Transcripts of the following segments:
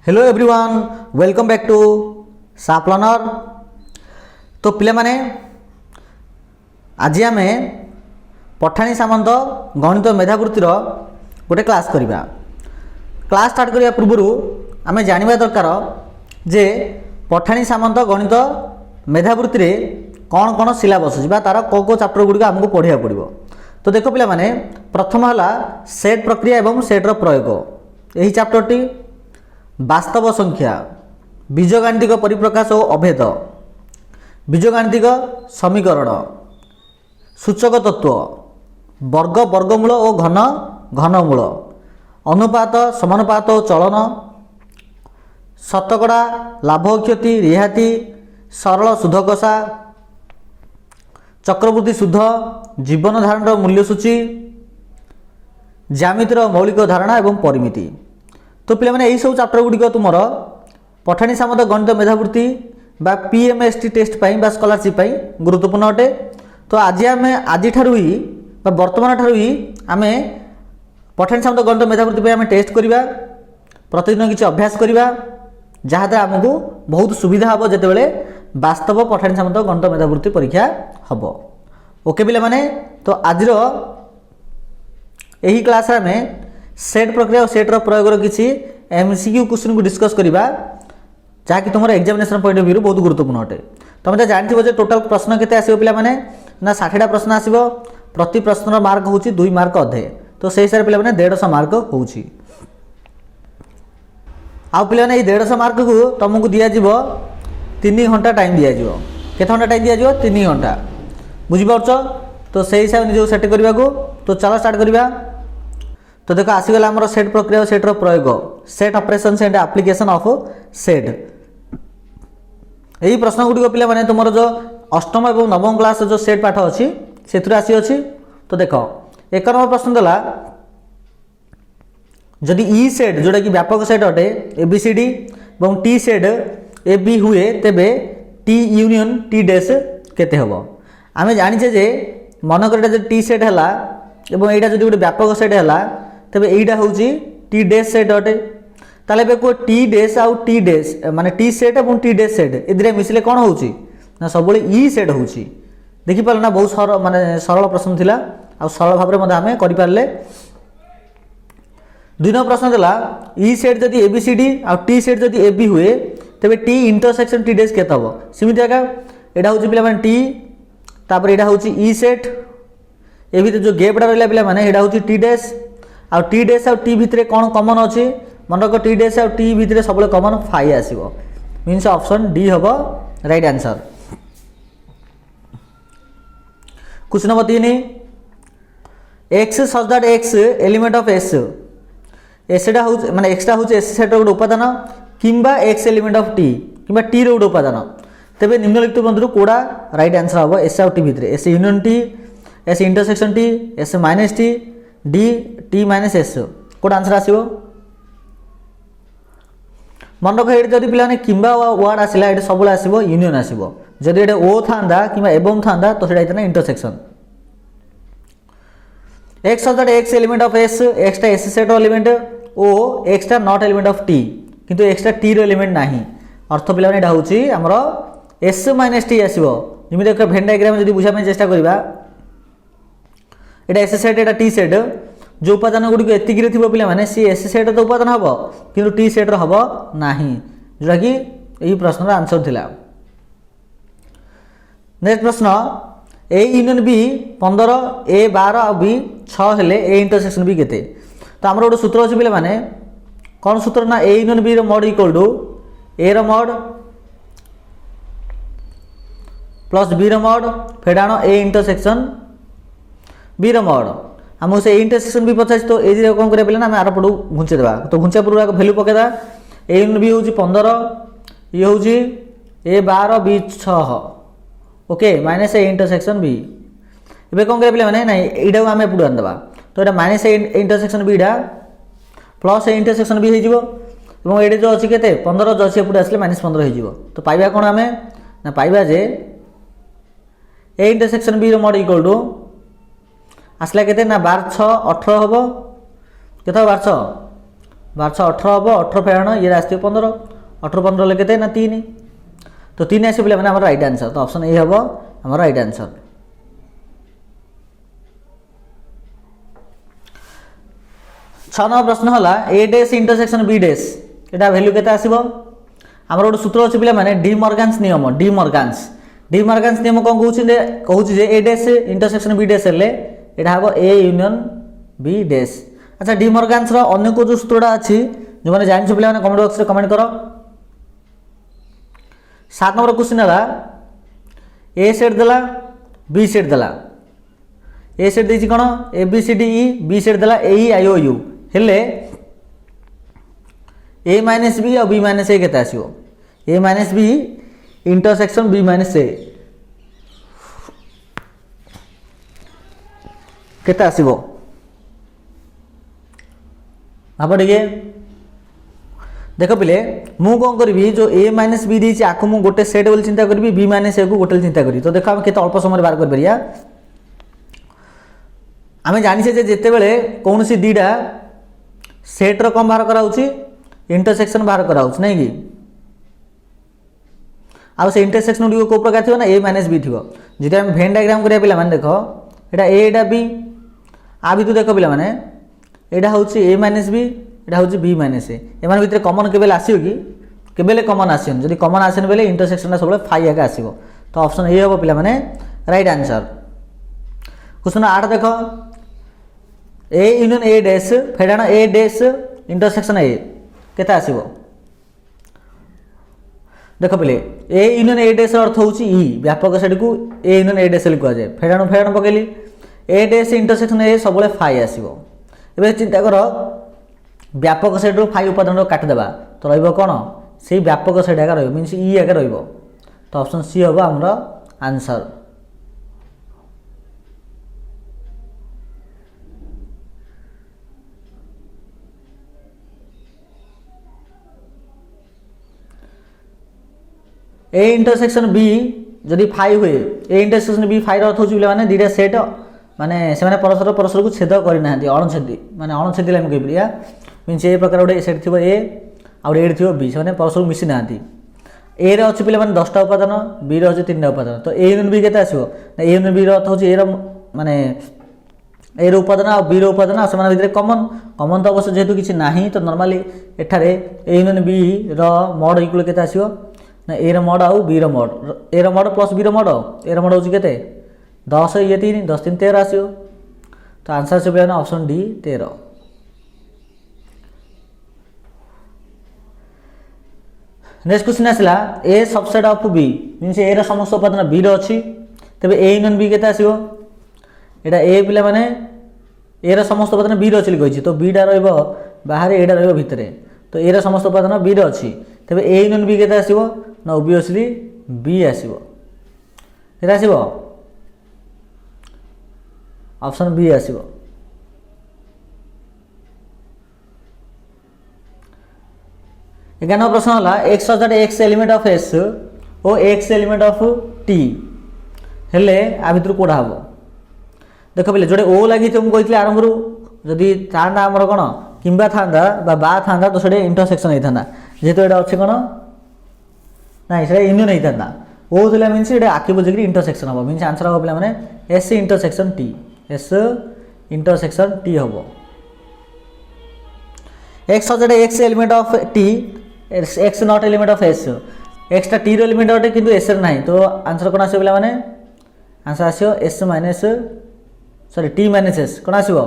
Hello everyone, welcome back to SAP learner. तो पिले माने आज आम पठाणी सामंत गणित मेधावृत्तिर गोटे क्लास करिबा। क्लास स्टार्ट करिया पूर्व आम जानिबा दरकार जे पठाणी सामंत गणित मेधावृत्ति रे कौन कौन सिलेबस अछि बा तार को चैप्टर गुडी हमको पढ़िया पड़िबो। तो देखो पिला माने प्रथम हला सेट प्रक्रिया एवं सेटर प्रयोग। यही चैप्टर टी वास्तव संख्या, बीजगाणितिक परिप्रकाश और अभेद, बीजगाणितिक समीकरण, सूचक तत्व, वर्ग वर्गमूल और घन घनमूल, अनुपात समानुपात और चलन, शतकड़ा लाभ क्षति रिहाती, सरल सुधकषा, चक्रवृद्धि सुध, जीवन धारण मूल्य सूची, ज्यामितिर मौलिक धारणा एवं परिमिति। तो पे मैंने यही सब चैप्टर गुड़िक तुम पठाणी सामंत गणित मेधावृत्ति बा पीएमएसटी टेस्ट पाई बा स्कॉलरशिप पाई गुरुत्वपूर्ण अटे। तो आज आम आज ही वर्तमान ठार ही आम पठाणी सामंत गणित मेधावृत्ति आम टेस्ट करवा, प्रतिदिन किसी अभ्यास करवा, जहाँद्वारा आमको बहुत सुविधा हम जिते वास्तव पठाणी सामंत गणित मेधावृत्ति परीक्षा हम। ओके पिला माने, तो आज यही क्लास आम सेट प्रक्रिया और सेटर प्रयोग किसी एमसीक्यू क्वेश्चन को डिस्कस करवा, जहाँकि तुम एग्जामिनेशन पॉइंट ऑफ व्यू बहुत गुरुत्वपूर्ण अटे। तुम तो जानते जे टोटाल प्रश्न केते आसीबो पिला माने ना 60टा प्रश्न आसीबो, प्रति प्रश्नर मार्क होची 2 मार्क अधे। तो से हिसाब पिला माने 150 मार्क होची। आ पिला माने 150 मार्क को तुमको दिया जिवो 3 घंटा टाइम दिया जिवो। केते घंटा टाइम दिया जिवो? 3 घंटा। बुझी पाउछ? तो से हिसाब निजो सेट करबा को। तो चलो स्टार्ट करबा। तो देखो आसीगला हमर सेट प्रक्रिया और सेटर प्रयोग, set operations and application of set. यही प्रश्न गुडी पिला माने तुमर जो अष्टम और नवम क्लास जो सेट पाठ अच्छी से आसी अच्छी। तो देख एक नंबर प्रश्न देला, जदि ई सेट जोटा कि व्यापक सेट अटे एबीसीडी और टी सेट ए बी हुए तेबे टी यूनियन टी डैश केते हबो। आमे जानिछे जे मनकर जे टी सेट हला एवं एटा जदि गोटे व्यापक सेट हला तेबे एटा होउची टी डैश सेट अटे। ताले बे को टी डैश आउ टी डैश माने टी सेट और टी डैश सेट एदिरे मिसले कोन होउची ना सब ई सेट होउची। देखि पाल ना बहुत सरल माने सरल प्रश्न थिला आ सरल भाबरे मते आमे करि पारले। 2 नंबर प्रश्न देला, ई सेट जदि एबीसीडी आ टी सेट जदि एबी हुए तेबे टी इंटरसेक्शन टी डैश केते हबो। सिमिति आका एडा होउची पिला माने टी, तापर एडा होउची ई सेट, ए भितर जो गैपडा रहला पिला माने एडा होउची टी डैश आ टी डैश आ टी भितर कौन कॉमन अच्छी मन रख टी डैश आ टी भितर सब कॉमन फाइ आसीबो। मीन्स ऑप्शन डी हबो right answer. Question number 3, x such that x element of S एसटा हो माने एक्सटा हो एस सेट रो उपादान किंबा एक्स एलिमेंट ऑफ टी किंबा टी रो उपादान, तेबे निम्नलिखित बंधुर कोडा राइट आंसर हबो एस आ टी भितर S union T, S intersection T, S minus T, D T minus S कोड आंसर आसीबो। मन रख एठी जदि पिलाने किंबा वर्ड आसिला एठी सबले आसीबो यूनियन आसीबो। जदि एठी ओ थांदा किंबा एवं थांदा तो सेटा इतना intersection. X such that x element of S, x टा एस सेट रो एलिमेंट ओ एक्स टा नॉट एलिमेंट ऑफ टी, किंतु एक्स टा टी रो एलिमेंट नाही। अर्थ पिलाने एटा होची हमरो एस माइनस टी आसीबो। जिमि देख भेन डायग्राम जदि बुझा में चेष्टा करबा, एटा एस सेट एटा टी सेट, जो उपादान गुडी एतिकी थी पिला माने सी एस सेट तो उपादान हम कि टी सेट हम ना, जोटा कि यही प्रश्न आंसर थिला। नेक्स्ट प्रश्न, ए यूनियन बी 15, ए 12 और बी 6 हेले ए इंटरसेक्शन बी केते। तो आमर गोटे सूत्र अच्छे पिला माने कौन सूत्र ना ए यूनियन बी रो मॉड इक्वल टू ए रो मॉड प्लस बी रो मॉड फेर आनो ए इंटरसेक्शन बी रो मॉड। आम से इंटरसेक्शन भी पचास, तो ये कौन करें पे ना आर पटू घुंचे देवा। तो घुंचा पूर्व भैल्यू पकेदा, ए बी हूँ 15, ये हूँ A 12 B 6 okay minus A intersection B. ए कौन करें पे ना यहाँ आम एपटू आनदेवा। तो ये माइनस ए इंटरसेक्शन बीटा प्लस ए इंटरसेक्शन बी हो ये जो अच्छी के 15 जो अच्छी एपटे आसले माइनस 15 हो। तो पाइबा कौन आम ना पाइबा जे A intersection B mod equal to आसला के ना 12 6 18 हम के 12 6 12 हम 18 फेराण ये आस 15 18 15 लेके ना 3 तो 3 आस पे आम राइट आंसर तो ऑप्शन ए हम आम राइट आंसर। 6 नंबर प्रश्न है ए डैश इंटरसेक्शन बी डैश एटा वैल्यू केते आसीबो हमर गोटे सूत्र अछि पिला माने डी मॉर्गन्स नियम कोन कहूछि जे ए डैश इंटरसेक्शन बी डैश हेले एटा हबो ए यूनियन बी डैश। अच्छा डी मॉर्गन्स रो अन्य को जो सूत्रटा अछि जो माने जानि पिला माने कमेंट बॉक्स रे कमेंट करो। 7 नंबर क्वेश्चन है ए सेट देला बी सेट देला ए सेट देछि कोन a b c d e B set देला a e i o u हेले ए माइनस बी और बी माइनस ए केते आसीबो A minus B intersection B minus A केते आसीबो भाब टिके देख पिले मु कौन करी जो ए माइनस बी दी आपको मुझे गोटे सेट बोली चिंता करी बी माइनस ए को गोटे चिंता करी तो देखो आम केते अल्प समय बाहर कर परिया आम जानी जिते बड़े कौन सी दीटा सेट रो कम बाहर कराउछि इंटरसेक्शन बाहर कराउछि नहीं कि आउ से इंटरसेक्शन गुडी को प्रकार थिबो ना ए माइनस बी थिबो जेते हम वेन डायग्राम करिया पिला माने देखो एटा ए एटा बी आ भी तू देखो पिला माने एटा होछि ए माइनस बी एटा होछि बी माइनस ए एमान भितर कॉमन केबेल आसीओ कि केबेल कॉमन आसीन जदी कॉमन आसेन बेले इंटरसेक्शन सब फाई आके आसीबो तो ऑप्शन ए हो पिला माने राइट आंसर। क्वेश्चन 8 देखो ए यूनियन ए डैश फेडाण ए डैश इंटरसेक्शन ए केते आसीबो देख पिले ए यूनियन ए डैश अर्थ होछि ई व्यापक सेट को ए यूनियन ए डैश लिखा जाए फेडाण फेडाण पकेली ए डैश इंटरसेक्शन ए सब फाई आसीबो एबे चिंता करो व्यापक सेट रो फाई उपादान काट देबा तो रहइबो कोन से व्यापक सेट आका रहइबो मींस ई आका रहइबो तो ऑप्शन सी होबो हमरो आंसर। ए इंटरसेक्शन बी जदि फाई हुए ए इंटरसेक्शन बी फाई अर्थ होछि माने दीटा सेट माने से माने परस्पर को छेद करि नाहंती अणछेदी माने अणछेदी लाइन कहि परिया मींस ए प्रकार गोटे सेट थिबो ए आ ए थिबो बी से माने परस्पर मिसि नाहंती ए रे अछि पिले माने 10 टा उपादान बी रे अछि 3 टा उपादान तो ए यूनियन बी केते आसीबो ना ए यूनियन बी रो अर्थ होछि ए रो माने ए रो उपादान आ बी रो उपादान से माने भितर कॉमन तो अवश्य जेहेतु किछि नाही तो नॉर्मली एठारे ए यूनियन बी रो मॉड इक्वल केते आसीबो ना ए रो मॉड आउ बी रो मॉड ए रो मॉड प्लस बी रो मॉड ए रो मॉड होछि केते 10 ये 3 10 3 13 आसीबो तो आंसर से बेना ऑप्शन डी 13। नेक्स्ट क्वेश्चन आसला ए सबसेट ऑफ बी मींस ए रो समस्त उपादान बी रो अछि तबे ए यूनियन बी केते आसीबो एटा ए पिला माने ए रो समस्त उपादान बी रो अछि लिखै छी तो बी डा रहइबो बाहर एडा रहइबो भितरे तो ए रो समस्त उपादान बी रो अछि तबे ए यूनियन बी केते आसीबो ना ऑब्वियसली बी आसीबो केते आसीबो ऑप्शन बी आसीबो। एगानो प्रश्न होला x such that x element of s ओ x एलिमेंट ऑफ t हेले आ भितर कोडा हबो देखो पहिले जोडे o लागि त हम कहितले आरंभ रु जदी ताना हमर कोन किंबा थांदा बा थांदा तो सेडे इंटरसेक्शन हे थांदा जेतो एडा अछि कोन नाही सेडे यूनियन हे थांदा o दिला मींस एडा आके बुझिकरी इंटरसेक्शन हबो मींस आंसर हबो पिला माने s intersection t s intersection t हबो x such that x element of t x not element of s x टा t रो एलिमेंट अटे किंतु s रे नाही तो आंसर कोन आसीबो पिला माने आंसर आसीबो s minus sorry t minus s कोन आसीबो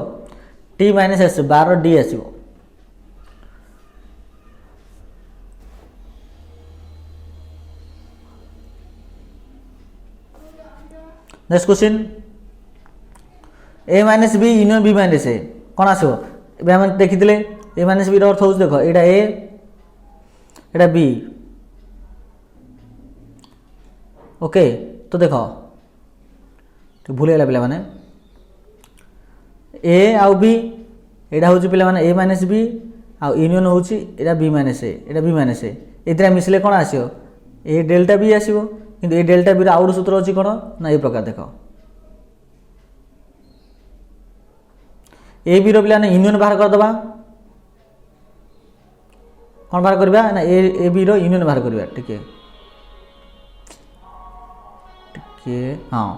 t माइनस s 12 d आसीबो। Next question a minus b union b minus a कोन आसीबो एबे हम देखितले a माइनस b रो अर्थ होछ देखो एटा a एटा b ओके तो देखो तो भूल गेला पिला माने a आउ b एटा होची पिला माने a माइनस b आउ यूनियन होची एटा b minus a Etah b minus a एतरा मिसले कोन आसीओ a डेल्टा b आसीबो किंतु ए डेल्टा b रो आउट सूत्र होची कोन ना ए प्रकार देखो ए बी रो पिला ने यूनियन बाहर कर दबा कौन बाहर करवा ना ए बी रो यूनियन बाहर करवा टिके टिके हाँ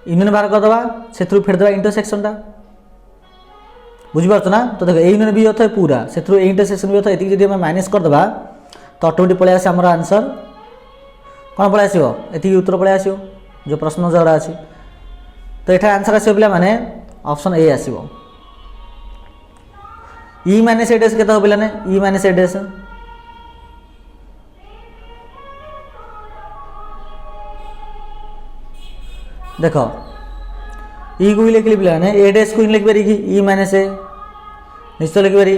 यूनियन बाहर करदे से फेरदे इंटरसेक्शन टा बुझीपार ना। तो देख ए यूनियन बी अर्थ पूरा से इंटरसेक्शन भी अर्थ ये माइनस करदे तो ऑटोमेटिक पलि आस आमर आंसर कौन पलि आसो ये उत्तर पलि आसो जो प्रश्न जोड़ा अच्छी। तो ये आंसर आसो पे मैंने ऑप्शन ए आसो ई माइनस ए डैश के पे ई माइनस ए डैश देख ई को लिखिली पे मैंने ए डैश को लिखिपारि कि ई माइनस ए निश्चय लिखिपारि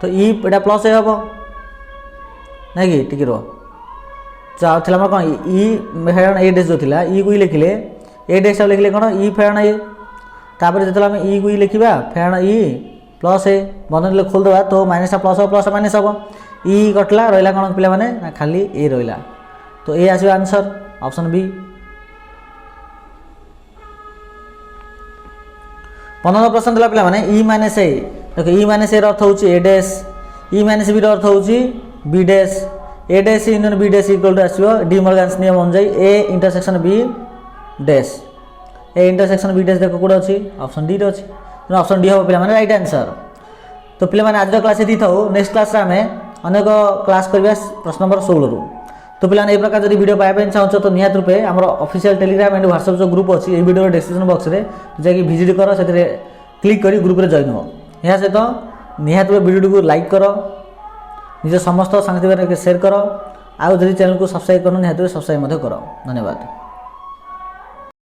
तो ई एटा प्लस ए हम ना कि टिके रो चाहला कौन ई फेरण ए डैश जो थिला ई को लिखिले ए डैश लिखिले कौन ई फेरण ए तापर जो आम ई को लिखा फेरण ई प्लस ए बंधन खोलदे तो माइनस प्लस माइनस हम ई कटला रहा कौन पे मैंने खाली ए रहा तो ए आसो आंसर ऑप्शन बी। 15 प्रश्न देला पे मैंने ई माइनस ए देख ई माइनस ए अर्थ होची ए डैश ई माइनस बी अर्थ होची B dash A dash union B dash equal to आसो डी मॉर्गन्स नियम अनुसार A intersection B dash A intersection B dash देख कौट अच्छी ऑप्शन डी अच्छी ऑप्शन डी हम पे मैंने राइट आंसर। तो पे मैंने आज क्लास ये था नेक्स्ट क्लास आम अनेक क्लास करवा प्रश्न नंबर 16 रु। तो पे ये प्रकार जब वीडियो पाइबा चाहो तो निहत रूपे आम ऑफिशियल टेलीग्राम एंड व्हाट्सएप जो ग्रुप अच्छी ये वीडियो डिस्क्रिप्शन बॉक्स में जाकि विजिट कर से क्लिक कर ग्रुप में जॉइन हो। यह सहित निहत रूपे वीडियो को लाइक कर निज समस्त सांगति शेयर कर आउ जब चैनल को सब्सक्राइब कर निहत सब्सक्राइब कर। धन्यवाद।